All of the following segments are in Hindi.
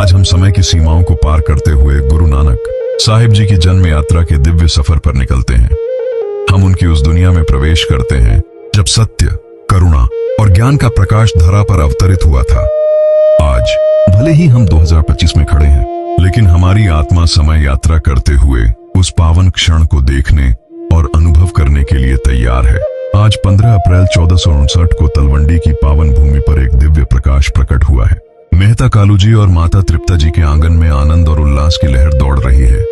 आज हम समय की सीमाओं को पार करते हुए गुरु नानक साहिब जी की जन्म यात्रा के दिव्य सफर पर निकलते हैं। हम उनकी उस दुनिया में प्रवेश करते हैं जब सत्य, करुणा और ज्ञान का प्रकाश धरा पर अवतरित हुआ था। आज भले ही हम 2025 में खड़े हैं, लेकिन हमारी आत्मा समय यात्रा करते हुए उस पावन क्षण को देखने और अनुभव करने के लिए तैयार है। आज 15 अप्रैल 1459 को तलवंडी की पावन भूमि पर एक दिव्य प्रकाश प्रकट हुआ है। मेहता कालू जी और माता तृप्ता जी के आंगन में आनंद और उल्लास की लहर दौड़ रही है।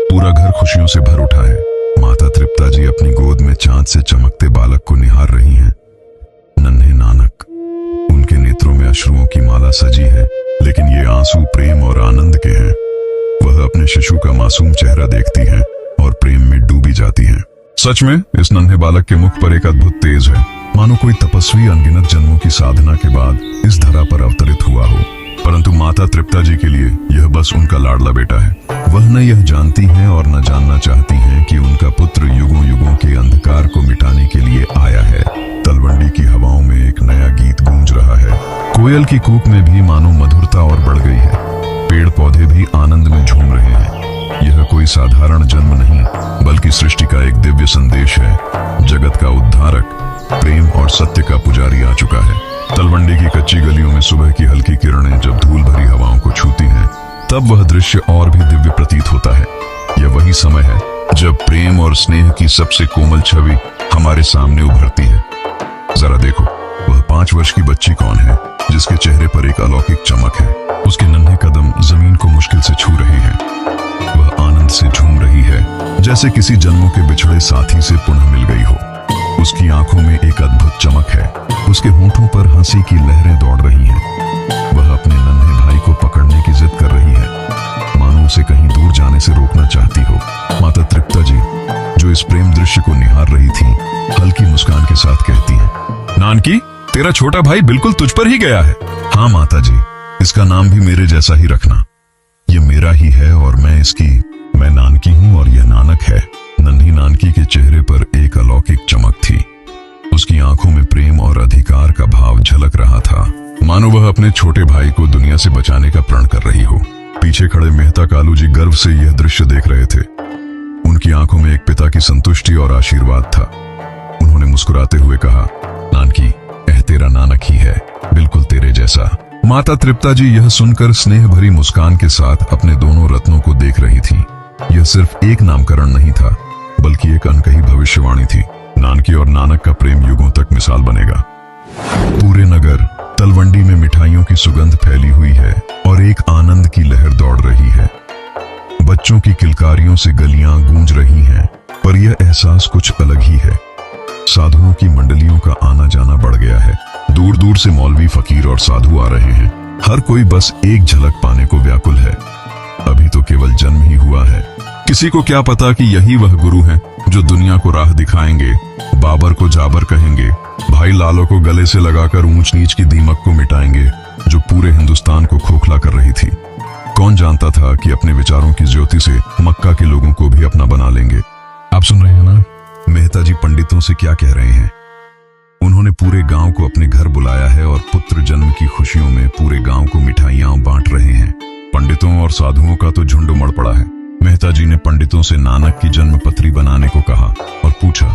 पूरा घर खुशियों से भर उठा है। माता तृप्ता जी अपनी गोद में चांद से चमकते बालक को निहार रही हैं। नन्हे नानक, उनके नेत्रों में अश्रुओं की माला सजी है, लेकिन ये आंसू प्रेम और आनंद के हैं। वह अपने शिशु का मासूम चेहरा देखती हैं और प्रेम में डूबी जाती हैं। सच में इस नन्हे बालक के मुख पर एक अद्भुत तेज है, मानो कोई तपस्वी अनगिनत जन्मों की साधना के बाद इस धरा पर अवतरित हुआ हो। परंतु माता तृप्ता जी के लिए यह बस उनका लाडला बेटा है। वह न यह जानती हैं और न जानना चाहती हैं कि उनका पुत्र युगों युगों के अंधकार को मिटाने के लिए आया है। तलवंडी की हवाओं में एक नया गीत गूंज रहा है। कोयल की कूक में भी मानो मधुरता और बढ़ गई है। पेड़ पौधे भी आनंद में झूम रहे हैं। यह कोई साधारण जन्म नहीं, बल्कि सृष्टि का एक दिव्य संदेश है। जगत का उद्धारक, प्रेम और सत्य का पुजारी आ चुका है। तलवंडी की कच्ची गलियों में सुबह की हल्की किरणें जब धूल भरी हवाओं को छूती हैं, तब वह दृश्य और भी दिव्य प्रतीत होता है। यह वही समय है जब प्रेम और स्नेह की सबसे कोमल छवि हमारे सामने उभरती है। जरा देखो, वह 5 वर्ष की बच्ची कौन है जिसके चेहरे पर एक अलौकिक चमक है। उसके नन्हे कदम जमीन को मुश्किल से छू रहे हैं। वह आनंद से झूम रही है, जैसे किसी जन्मों के बिछड़े साथी से पुनः मिल गई हो। उसकी आंखों में एक अद्भुत चमक है। उसके होंठों पर हंसी की लहरें दौड़ रही हैं। वह अपने नन्हे भाई को पकड़ने की जिद कर रही है, मानो उसे कहीं दूर जाने से रोकना चाहती हो। माता तृप्ता जी, जो इस प्रेम दृश्य को निहार रही थी, हल्की मुस्कान के साथ कहती हैं, नानकी, तेरा छोटा भाई बिल्कुल तुझ पर ही गया है। हाँ माता जी, इसका नाम भी मेरे जैसा ही रखना। ये मेरा ही है और मैं नानकी हूँ और यह नानक है। नन्ही नानकी के चेहरे पर एक अलौकिक चमक थी। उसकी आंखों में प्रेम और अधिकार का भाव झलक रहा था, मानो वह अपने छोटे भाई को दुनिया से बचाने का प्रण कर रही हो। पीछे खड़े मेहता कालू जी गर्व से यह दृश्य देख रहे थे। उनकी आंखों में एक पिता की संतुष्टि और आशीर्वाद था। उन्होंने मुस्कुराते हुए कहा, नानकी, तेरा नानक ही है, बिल्कुल तेरे जैसा। माता तृप्ता जी यह सुनकर स्नेह भरी मुस्कान के साथ अपने दोनों रत्नों को देख रही थी। यह सिर्फ एक नामकरण नहीं था, बल्कि एक अनकही भविष्यवाणी थी। नानकी और नानक का प्रेम युगों तक मिसाल बनेगा। पूरे नगर तलवंडी में मिठाइयों की सुगंध फैली हुई है और एक आनंद की लहर दौड़ रही है। बच्चों की किलकारियों से गलियां गूंज रही हैं, पर यह एहसास कुछ अलग ही है। साधुओं की मंडलियों का आना जाना बढ़ गया है। दूर दूर से मौलवी, फकीर और साधु आ रहे हैं। हर कोई बस एक झलक पाने को व्याकुल है। अभी तो केवल जन्म ही हुआ है। किसी को क्या पता कि यही वह गुरु हैं जो दुनिया को राह दिखाएंगे, बाबर को जाबर कहेंगे, भाई लालो को गले से लगाकर ऊंच नीच की दीमक को मिटाएंगे, जो पूरे हिंदुस्तान को खोखला कर रही थी। कौन जानता था कि अपने विचारों की ज्योति से मक्का के लोगों को भी अपना बना लेंगे। आप सुन रहे हैं ना, मेहता जी पंडितों से क्या कह रहे हैं। उन्होंने पूरे गांव को अपने घर बुलाया है और पुत्र जन्म की खुशियों में पूरे गांव को मिठाइयां बांट रहे हैं। पंडितों और साधुओं का तो झुंड उमड़ पड़ा है। मेहता जी ने पंडितों से नानक की जन्म पत्री बनाने को कहा और पूछा,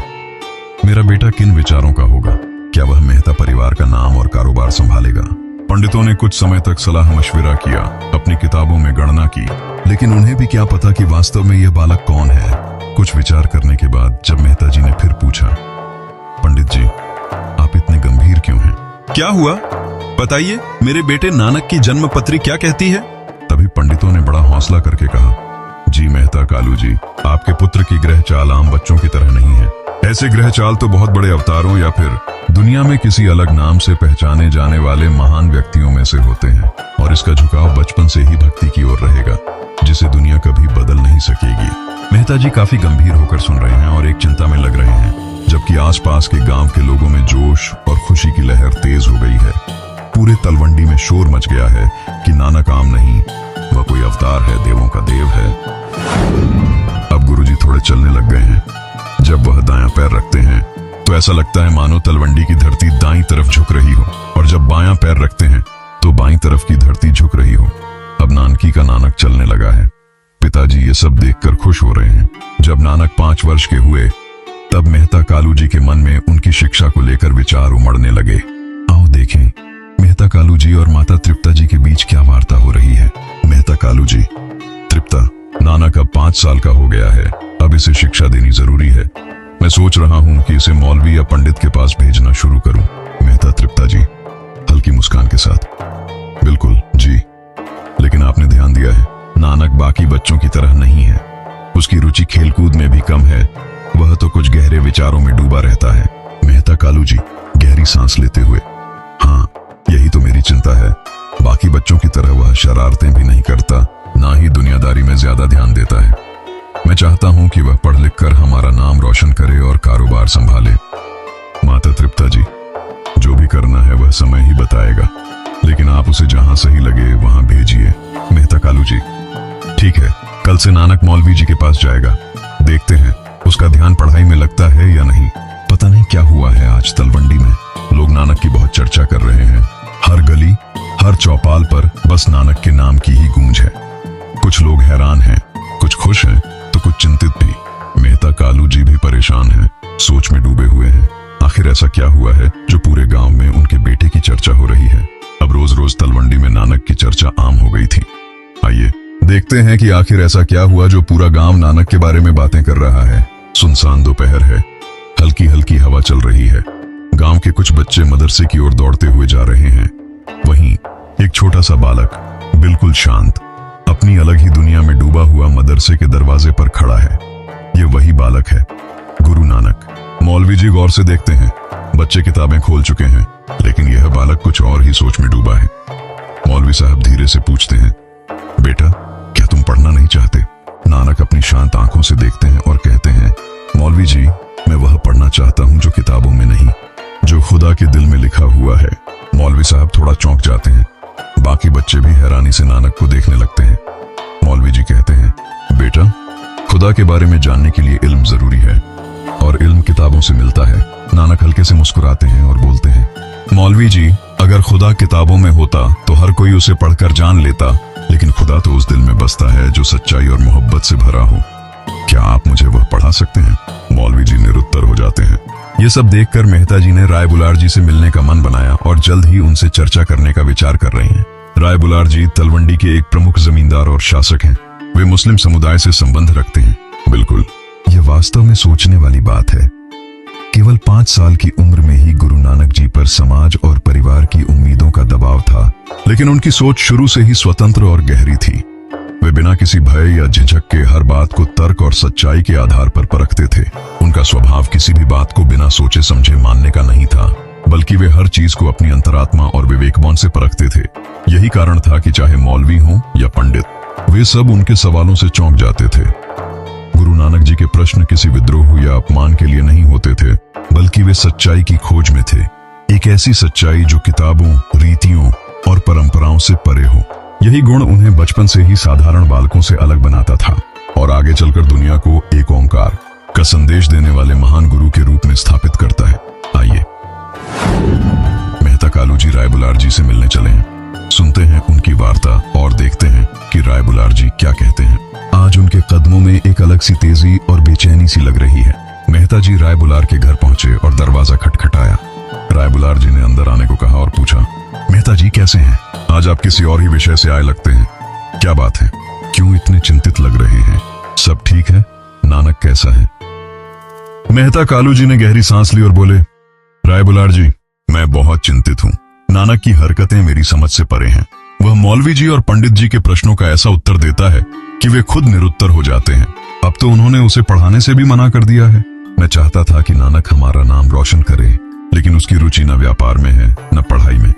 मेरा बेटा किन विचारों का होगा? क्या वह मेहता परिवार का नाम और कारोबार संभालेगा? पंडितों ने कुछ समय तक सलाह मशविरा किया, अपनी किताबों में गणना की, लेकिन उन्हें भी क्या पता कि वास्तव में यह बालक कौन है। कुछ विचार करने के बाद जब मेहता जी ने फिर पूछा, पंडित जी, आप इतने गंभीर क्यों हैं? क्या हुआ, बताइए, मेरे बेटे नानक की जन्म पत्री क्या कहती है? तभी पंडितों ने बड़ा हौसला करके कहा, जी मेहता कालू जी, आपके पुत्र की ग्रह चाल आम बच्चों की तरह नहीं है। ऐसे ग्रह चाल तो बहुत बड़े अवतारों या फिर दुनिया में किसी अलग नाम से पहचाने जाने वाले महान व्यक्तियों में से होते हैं, और इसका झुकाव बचपन से ही भक्ति की ओर रहेगा, जिसे दुनिया कभी बदल नहीं सकेगी। मेहता जी काफी गंभीर होकर सुन रहे हैं और एक चिंता में लग रहे हैं, जबकि आसपास के गांव के लोगों में जोश और खुशी की लहर तेज हो गई है। पूरे तलवंडी में शोर मच गया है कि नानक आम नहीं, वह कोई अवतार है, देवों का देव है। अब गुरुजी थोड़े चलने लग गए हैं। जब वह दायां पैर रखते हैं तो ऐसा लगता है मानो तलवंडी की धरती दाईं तरफ झुक रही हो, और जब बायां पैर रखते हैं तो बाईं तरफ की धरती झुक रही हो। अब नानकी का नानक चलने लगा है। पिताजी ये सब देखकर खुश हो रहे हैं। जब नानक 5 वर्ष के हुए तब मेहता कालू जी के मन में उनकी शिक्षा को लेकर विचार उमड़ने लगे। आओ देखें मेहता कालू जी और माता तृप्ता जी के बीच क्या वार्ता हो रही है। मेहता कालू जी, तृप्ता, नानक अब 5 साल का हो गया है, अब इसे शिक्षा देनी जरूरी है। मैं सोच रहा हूँ कि इसे मौलवी या पंडित के पास भेजना शुरू करूँ। मेहता तृप्ता जी हल्की मुस्कान के साथ, बिल्कुल जी, लेकिन आपने ध्यान दिया है नानक बाकी बच्चों की तरह नहीं है। उसकी रुचि खेलकूद में भी कम है, वह तो कुछ गहरे विचारों में डूबा रहता है। मेहता कालू जी गहरी सांस लेते हुए, हाँ यही तो मेरी चिंता है। बाकी बच्चों की तरह वह शरारतें भी नहीं करता, ना ही दुनियादारी में ज्यादा ध्यान देता है। मैं चाहता हूं कि वह पढ़ लिख कर हमारा नाम रोशन करे और कारोबार संभाले। माता तृप्ता जी, जो भी करना है वह समय ही बताएगा, लेकिन आप उसे जहां सही लगे वहां भेजिए। मेहता कालू जी, ठीक है, कल से नानक मौलवी जी के पास जाएगा। देखते हैं उसका ध्यान पढ़ाई में लगता है या नहीं। पता नहीं क्या हुआ है आज तलवंडी में, लोग नानक की बहुत चर्चा कर रहे हैं। हर गली, हर चौपाल पर बस नानक के नाम की ही गूंज है। कुछ लोग हैरान हैं, कुछ खुश हैं, तो कुछ चिंतित भी। मेहता कालू जी भी परेशान हैं, सोच में डूबे हुए हैं। आखिर ऐसा क्या हुआ है जो पूरे गांव में उनके बेटे की चर्चा हो रही है। अब रोज रोज तलवंडी में नानक की चर्चा आम हो गई थी। आइए देखते हैं कि आखिर ऐसा क्या हुआ जो पूरा गांव नानक के बारे में बातें कर रहा है। सुनसान दोपहर है, हल्की हल्की हवा चल रही है। गांव के कुछ बच्चे मदरसे की ओर दौड़ते हुए जा रहे हैं। वहीं एक छोटा सा बालक बिल्कुल शांत, अपनी अलग ही दुनिया में डूबा हुआ मदरसे के दरवाजे पर खड़ा है। ये वही बालक है, गुरु नानक। मौलवी जी गौर से देखते हैं, बच्चे किताबें खोल चुके हैं, लेकिन यह बालक कुछ और ही सोच में डूबा है। मौलवी साहब धीरे से पूछते हैं, बेटा क्या तुम पढ़ना नहीं चाहते? नानक अपनी शांत आंखों से देखते हैं और कहते हैं, मौलवी जी मैं वह पढ़ना चाहता हूं जो किताबों में नहीं, जो खुदा के दिल में लिखा हुआ है। मौलवी साहब थोड़ा चौंक जाते हैं। बाकी बच्चे भी हैरानी से नानक को देखने लगते हैं। मौलवी जी कहते हैं, बेटा खुदा के बारे में जानने के लिए इल्म जरूरी है और इल्म किताबों से मिलता है। नानक हल्के से मुस्कुराते हैं और बोलते हैं, मौलवी जी अगर खुदा किताबों में होता तो हर कोई उसे पढ़कर जान लेता, लेकिन खुदा तो उस दिल में बसता है जो सच्चाई और मोहब्बत से भरा हो। क्या आप मुझे वह पढ़ा सकते हैं? मौलवी जी निरुत्तर हो जाते हैं। ये सब देखकर मेहता जी ने राय बुलार जी से मिलने का मन बनाया और जल्द ही उनसे चर्चा करने का विचार कर रहे हैं। राय बुलार जी तलवंडी के एक प्रमुख जमींदार और शासक हैं। वे मुस्लिम समुदाय से संबंध रखते हैं। बिल्कुल, यह वास्तव में सोचने वाली बात है। केवल 5 साल की उम्र में ही गुरु नानक जी पर समाज और परिवार की उम्मीदों का दबाव था, लेकिन उनकी सोच शुरू से ही स्वतंत्र और गहरी थी। वे बिना किसी भय या झिझक के हर बात को तर्क और सच्चाई के आधार पर परखते थे। उनका स्वभाव किसी भी बात को बिना सोचे समझे मानने का नहीं था, बल्कि वे हर चीज को अपनी अंतरात्मा और विवेकमौन से परखते थे। यही कारण था कि चाहे मौलवी हों या पंडित, वे सब उनके सवालों से चौंक जाते थे। गुरु नानक जी के प्रश्न किसी विद्रोह या अपमान के लिए नहीं होते थे, बल्कि वे सच्चाई की खोज में थे। एक ऐसी सच्चाई जो किताबों, रीतियों और परंपराओं से परे हो। यही गुण उन्हें बचपन से ही साधारण बालकों से अलग बनाता था और आगे चलकर दुनिया को एक ओंकार का संदेश देने वाले महान गुरु के रूप में स्थापित करता है। आइए मेहता कालू जी राय बुलार जी से मिलने चले हैं। सुनते हैं उनकी वार्ता और देखते हैं कि राय बुलार जी क्या कहते हैं। आज उनके कदमों में एक अलग सी तेजी और बेचैनी सी लग रही है। मेहता जी राय बुलार के घर पहुंचे और दरवाजा खटखटाया। राय बुलार जी ने अंदर आने को कहा और पूछा, मेहता जी कैसे हैं? आज आप किसी और ही विषय से आए लगते हैं। क्या बात है, क्यों इतने चिंतित लग रहे हैं? सब ठीक है? नानक कैसा है? मेहता कालू जी ने गहरी सांस ली और बोले, राय बुलार जी मैं बहुत चिंतित हूँ। नानक की हरकतें मेरी समझ से परे हैं। वह मौलवी जी और पंडित जी के प्रश्नों का ऐसा उत्तर देता है कि वे खुद निरुत्तर हो जाते हैं। अब तो उन्होंने उसे पढ़ाने से भी मना कर दिया है। मैं चाहता था कि नानक हमारा नाम रोशन करे, लेकिन उसकी रुचि न व्यापार में है न पढ़ाई में।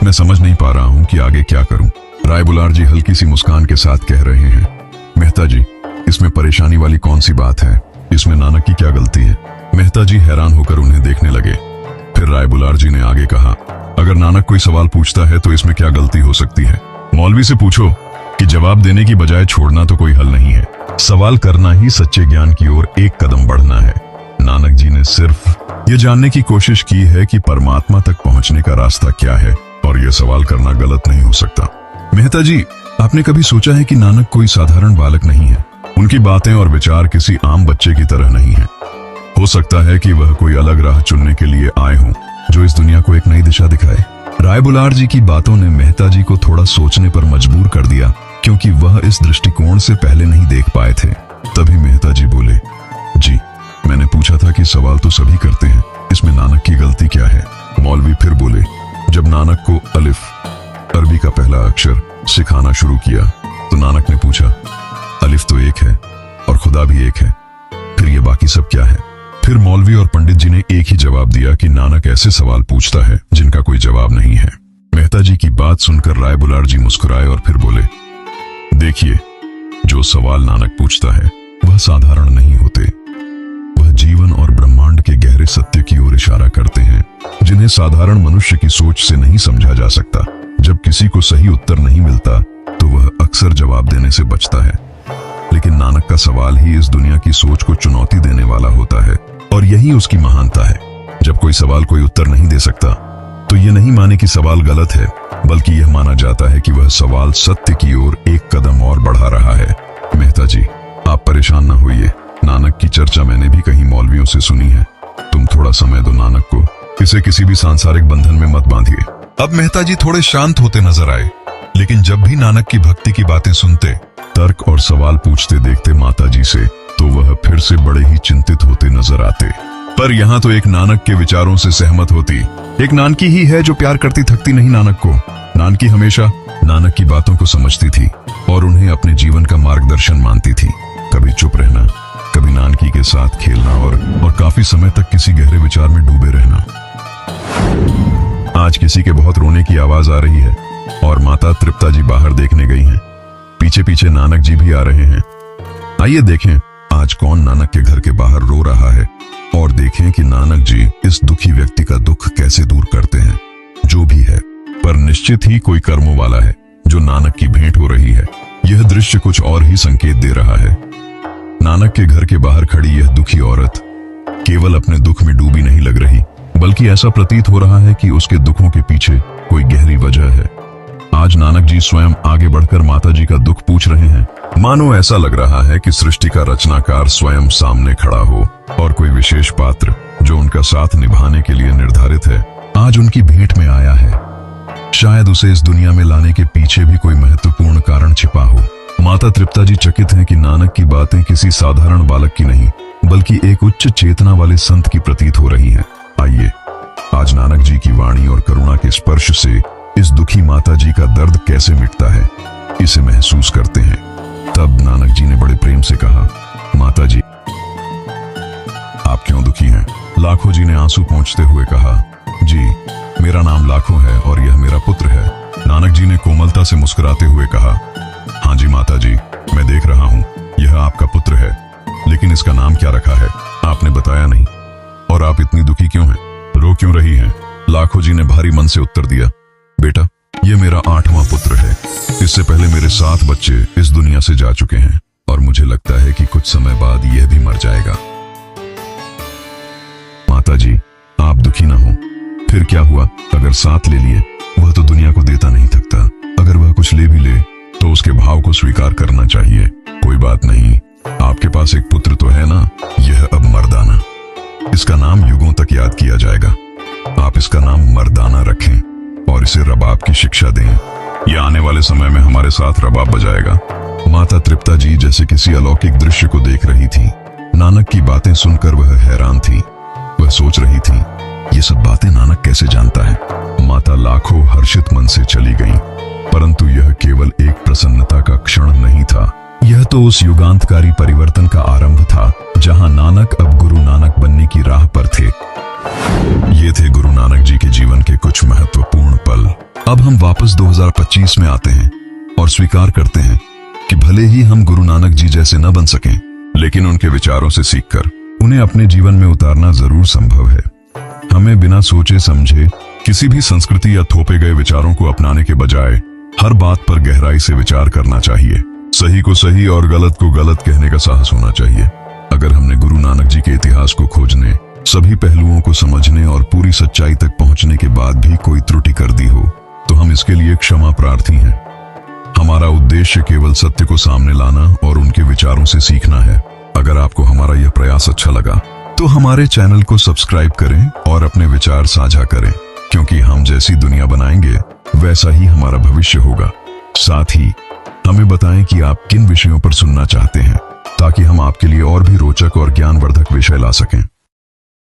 मैं समझ नहीं पा रहा हूँ कि आगे क्या करूँ। राय बुलार जी हल्की सी मुस्कान के साथ कह रहे हैं, मेहता जी इसमें परेशानी वाली कौन सी बात है? इसमें नानक की क्या गलती है? मेहता जी हैरान होकर उन्हें देखने लगे। फिर राय बुलार जी ने आगे कहा, अगर नानक कोई सवाल पूछता है तो इसमें क्या गलती हो सकती है? मौलवी से पूछो कि जवाब देने की बजाय छोड़ना तो कोई हल नहीं है। सवाल करना ही सच्चे ज्ञान की ओर एक कदम बढ़ना है। नानक जी ने सिर्फ ये जानने की कोशिश की है कि परमात्मा तक पहुंचने का रास्ता क्या है, और यह सवाल करना गलत नहीं हो सकता। मेहता जी आपने कभी सोचा है कि नानक कोई साधारण बालक नहीं है? उनकी बातें और विचार किसी आम बच्चे की तरह नहीं है। हो सकता है कि वह कोई अलग राह चुनने के लिए आए हों, जो इस दुनिया को एक नई दिशा दिखाए। राय बुलार जी की बातों ने मेहता जी को थोड़ा सोचने पर मजबूर कर दिया, क्योंकि वह इस दृष्टिकोण से पहले नहीं देख पाए थे। तभी मेहता जी बोले, जी, मैंने पूछा था कि सवाल तो सभी करते हैं, इसमें नानक की गलती क्या है? मौलवी फिर बोले, जब नानक को अलिफ, अरबी का पहला अक्षर, सिखाना शुरू किया तो नानक ने पूछा, अलिफ तो एक है और खुदा भी एक है, फिर ये बाकी सब क्या है? फिर मौलवी और पंडित जी ने एक ही जवाब दिया कि नानक ऐसे सवाल पूछता है जिनका कोई जवाब नहीं है। मेहता जी की बात सुनकर राय बुलार जी मुस्कुराए और फिर बोले, देखिए, जो सवाल नानक पूछता है वह साधारण नहीं होते। वह जीवन और ब्रह्मांड के गहरे सत्य की ओर इशारा करते हैं, जिन्हें साधारण मनुष्य की सोच से नहीं समझा जा सकता। जब किसी को सही उत्तर नहीं मिलता तो वह अक्सर जवाब देने से बचता है, लेकिन नानक का सवाल ही इस दुनिया की सोच को चुनौती देने वाला होता है, और यही उसकी महानता है। जब कोई सवाल कोई उत्तर नहीं दे सकता तो यह नहीं माने कि सवाल गलत है, बल्कि यह माना जाता है कि वह सवाल सत्य की ओर एक कदम और बढ़ा रहा है। मेहता जी, आप परेशान न होइए, नानक की चर्चा मैंने भी कहीं मौलवियों से सुनी है। तुम थोड़ा समय दो नानक को, इसे किसी भी सांसारिक बंधन में मत बांधिए। अब मेहता जी थोड़े शांत होते नजर आए, लेकिन जब भी नानक की भक्ति की बातें सुनते, तर्क और सवाल पूछते देखते माता जी से, तो वह फिर से बड़े ही चिंतित होते नजर आते। पर यहाँ तो एक नानक के विचारों से सहमत होती, एक नानकी ही है जो प्यार करती थकती नहीं नानक को। नानकी हमेशा नानक की बातों को समझती थी और उन्हें अपने जीवन का मार्गदर्शन मानती थी। कभी चुप रहना, कभी नानकी के साथ खेलना और काफी समय तक किसी गहरे विचार में डूबे रहना। आज किसी के बहुत रोने की आवाज आ रही है और माता तृप्ता जी बाहर देखने गई हैं। पीछे पीछे नानक जी भी आ रहे हैं। आइए देखें आज कौन नानक के घर के बाहर रो रहा है, और देखें कि नानक जी इस दुखी व्यक्ति का दुख कैसे दूर करते हैं। जो भी है, पर निश्चित ही कोई कर्मों वाला है जो नानक की भेंट हो रही है। यह दृश्य कुछ और ही संकेत दे रहा है। नानक के घर के बाहर खड़ी यह दुखी औरत केवल अपने दुख में डूबी नहीं लग रही, बल्कि ऐसा प्रतीत हो रहा है कि उसके दुखों के पीछे कोई गहरी वजह है। आज नानक जी स्वयं आगे बढ़कर माता जी का दुख पूछ रहे हैं। मानो ऐसा लग रहा है कि सृष्टि का रचनाकार स्वयं सामने खड़ा हो और कोई विशेष पात्र जो उनका साथ निभाने के लिए निर्धारित है, आज उनकी भेंट में आया है। शायद उसे इस दुनिया में लाने के पीछे भी कोई महत्वपूर्ण कारण छिपा हो। माता तृप्ता जी चकित हैं कि नानक की बातें किसी साधारण बालक की नहीं, बल्कि एक उच्च चेतना वाले संत की प्रतीत हो रही हैं। आइए आज नानक जी की वाणी और करुणा के स्पर्श से इस दुखी माता जी का दर्द कैसे मिटता है, इसे महसूस करते हैं। तब नानक जी ने बड़े प्रेम से कहा, माता जी, आप क्यों दुखी हैं? लाखों जी ने आंसू पोंछते हुए कहा, जी, मेरा नाम लाखों है और यह मेरा पुत्र है। नानक जी ने कोमलता से मुस्कुराते हुए कहा, हाँ जी माता जी, मैं देख रहा हूँ, यह आपका पुत्र है, लेकिन इसका नाम क्या रखा है आपने बताया नहीं। और आप इतनी दुखी क्यों हैं, रो क्यों रही हैं? लाखों जी ने भारी मन से उत्तर दिया, बेटा, ये मेरा 8वां पुत्र है। इससे पहले मेरे 7 बच्चे इस दुनिया से जा चुके हैं और मुझे लगता है कि कुछ समय बाद यह भी मर जाएगा। माता जी, आप दुखी ना हो। फिर क्या हुआ? अगर 7 ले लिए, वह तो दुनिया को देता नहीं थकता। अगर वह कुछ ले भी ले तो उसके भाव को स्वीकार करना चाहिए। कोई बात नहीं, आपके पास एक पुत्र तो है ना, यह अब मर्दाना। इसका नाम युगों तक याद किया जाएगा। आप इसका नाम मर्दाना रखें और इसे रबाब की शिक्षा दें। यह आने वाले समय में हमारे साथ रबाब बजाएगा। माता तृप्ता जी जैसे किसी अलौकिक दृश्य को देख रही थी। नानक की बातें सुनकर वह हैरान थी। वह सोच रही थी, ये सब बातें नानक कैसे जानता है। माता लाखों हर्षित मन से चली गईं, परंतु यह केवल एक प्रसन्नता का क्षण नहीं था। यह तो उस युगांतकारी परिवर्तन का आरंभ था, जहां नानक अब गुरु नानक बनने की राह पर थे। ये थे गुरु नानक जी के जीवन के कुछ महत्वपूर्ण पल। अब हम वापस 2025 में आते हैं और स्वीकार करते हैं कि भले ही हम गुरु नानक जी जैसे न बन सकें, लेकिन उनके विचारों से सीखकर उन्हें अपने जीवन में उतारना जरूर संभव है। हमें बिना सोचे समझे किसी भी संस्कृति या थोपे गए विचारों को अपनाने के बजाय हर बात पर गहराई से विचार करना चाहिए। सही को सही और गलत को गलत कहने का साहस होना चाहिए। अगर हमने गुरु नानक जी के इतिहास को खोजने, सभी पहलुओं को समझने और पूरी सच्चाई तक पहुंचने के बाद भी कोई त्रुटि कर दी हो, तो हम इसके लिए क्षमा प्रार्थी हैं। हमारा उद्देश्य केवल सत्य को सामने लाना और उनके विचारों से सीखना है। अगर आपको हमारा यह प्रयास अच्छा लगा तो हमारे चैनल को सब्सक्राइब करें और अपने विचार साझा करें, क्योंकि हम जैसी दुनिया बनाएंगे वैसा ही हमारा भविष्य होगा। साथ ही हमें बताएं कि आप किन विषयों पर सुनना चाहते हैं, ताकि हम आपके लिए और भी रोचक और ज्ञानवर्धक विषय ला सकें।